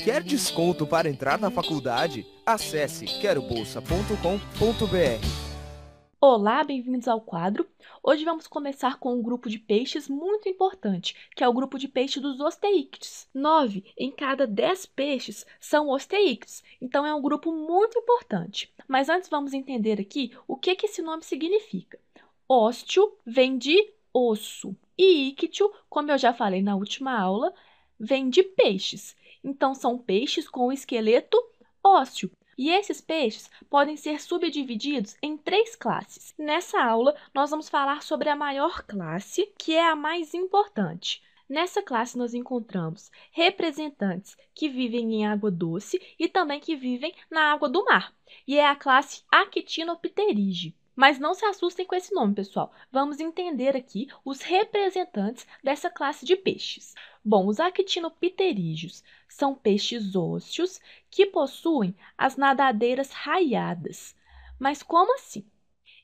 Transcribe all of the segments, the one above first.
Quer desconto para entrar na faculdade? Acesse querobolsa.com.br. Olá, bem-vindos ao quadro. Hoje vamos começar com um grupo de peixes muito importante, que é o grupo de peixe dos osteíctes. 9 em cada 10 peixes são osteíctes, então é um grupo muito importante. Mas antes vamos entender aqui o que esse nome significa. Ósteo vem de osso e íctio, como eu já falei na última aula, vem de peixes. Então são peixes com o esqueleto ósseo. E esses peixes podem ser subdivididos em 3 classes. Nessa aula, nós vamos falar sobre a maior classe, que é a mais importante. Nessa classe, nós encontramos representantes que vivem em água doce e também que vivem na água do mar. E é a classe Actinopterige. Mas não se assustem com esse nome, pessoal. Vamos entender aqui os representantes dessa classe de peixes. Bom, os actinopterídeos são peixes ósseos que possuem as nadadeiras raiadas. Mas como assim?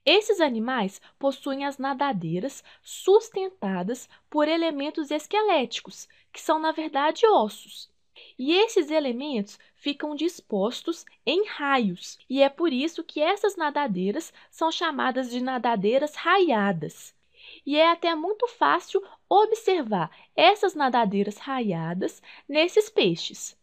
Esses animais possuem as nadadeiras sustentadas por elementos esqueléticos, que são, na verdade, ossos. E esses elementos ficam dispostos em raios, e é por isso que essas nadadeiras são chamadas de nadadeiras raiadas. E é até muito fácil observar essas nadadeiras raiadas nesses peixes.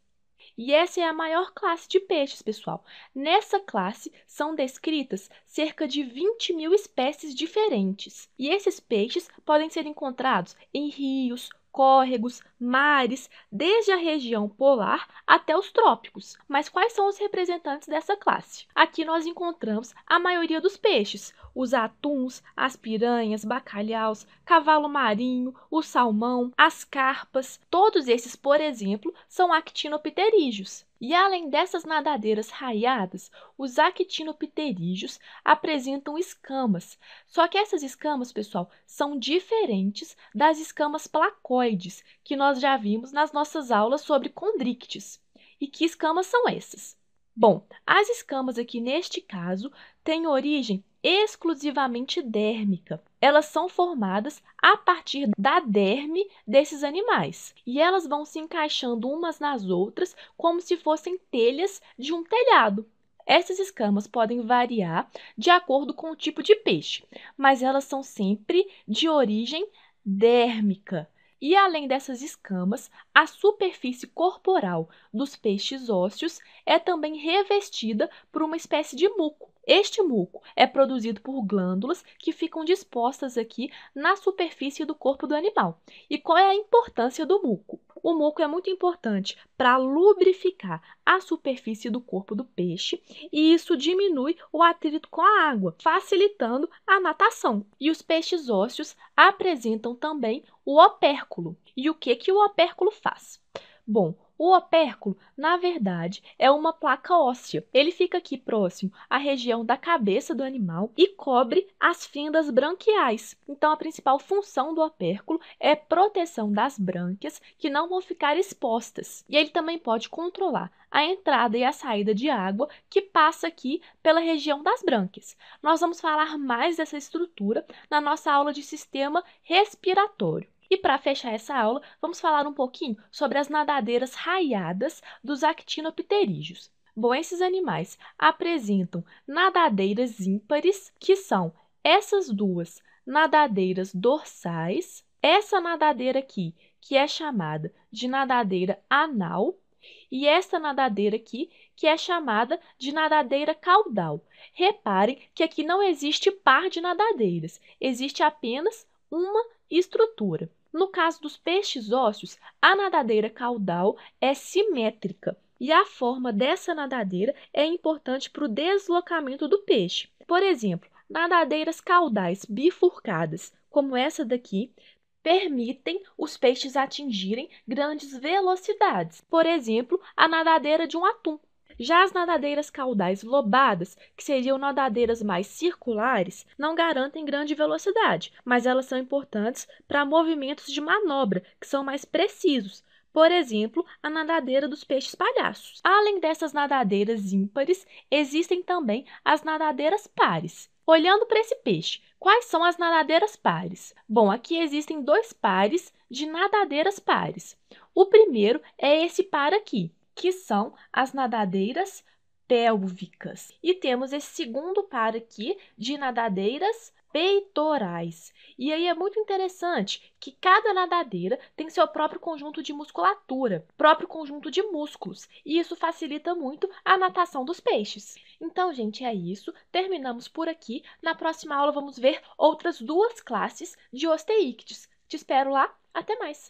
E essa é a maior classe de peixes, pessoal. Nessa classe são descritas cerca de 20.000 espécies diferentes. E esses peixes podem ser encontrados em rios, córregos, mares, desde a região polar até os trópicos. Mas quais são os representantes dessa classe? Aqui nós encontramos a maioria dos peixes: os atuns, as piranhas, bacalhaus, cavalo marinho, o salmão, as carpas. Todos esses, por exemplo, são actinopterídeos. E além dessas nadadeiras raiadas, os actinopterídeos apresentam escamas. Só que essas escamas, pessoal, são diferentes das escamas placoides, que nós já vimos nas nossas aulas sobre condrictes. E que escamas são essas? Bom, as escamas aqui neste caso têm origem exclusivamente dérmica. Elas são formadas a partir da derme desses animais. E elas vão se encaixando umas nas outras como se fossem telhas de um telhado. Essas escamas podem variar de acordo com o tipo de peixe, mas elas são sempre de origem dérmica. E além dessas escamas, a superfície corporal dos peixes ósseos é também revestida por uma espécie de muco. Este muco é produzido por glândulas que ficam dispostas aqui na superfície do corpo do animal. E qual é a importância do muco? O muco é muito importante para lubrificar a superfície do corpo do peixe e isso diminui o atrito com a água, facilitando a natação. E os peixes ósseos apresentam também o opérculo. E o que o opérculo faz? Bom, o opérculo, na verdade, é uma placa óssea. Ele fica aqui próximo à região da cabeça do animal e cobre as fendas branquiais. Então, a principal função do opérculo é proteção das brânquias que não vão ficar expostas. E ele também pode controlar a entrada e a saída de água que passa aqui pela região das brânquias. Nós vamos falar mais dessa estrutura na nossa aula de sistema respiratório. E para fechar essa aula, vamos falar um pouquinho sobre as nadadeiras raiadas dos actinopterídeos. Bom, esses animais apresentam nadadeiras ímpares, que são essas duas nadadeiras dorsais, essa nadadeira aqui, que é chamada de nadadeira anal, e esta nadadeira aqui, que é chamada de nadadeira caudal. Reparem que aqui não existe par de nadadeiras, existe apenas uma estrutura. No caso dos peixes ósseos, a nadadeira caudal é simétrica e a forma dessa nadadeira é importante para o deslocamento do peixe. Por exemplo, nadadeiras caudais bifurcadas, como essa daqui, permitem os peixes atingirem grandes velocidades. Por exemplo, a nadadeira de um atum. Já as nadadeiras caudais lobadas, que seriam nadadeiras mais circulares, não garantem grande velocidade, mas elas são importantes para movimentos de manobra, que são mais precisos. Por exemplo, a nadadeira dos peixes palhaços. Além dessas nadadeiras ímpares, existem também as nadadeiras pares. Olhando para esse peixe, quais são as nadadeiras pares? Bom, aqui existem 2 pares de nadadeiras pares. O primeiro é esse par aqui, que são as nadadeiras pélvicas. E temos esse segundo par aqui de nadadeiras peitorais. E aí é muito interessante que cada nadadeira tem seu próprio conjunto de musculatura, próprio conjunto de músculos, e isso facilita muito a natação dos peixes. Então, gente, é isso. Terminamos por aqui. Na próxima aula vamos ver outras duas classes de osteíctes. Te espero lá. Até mais!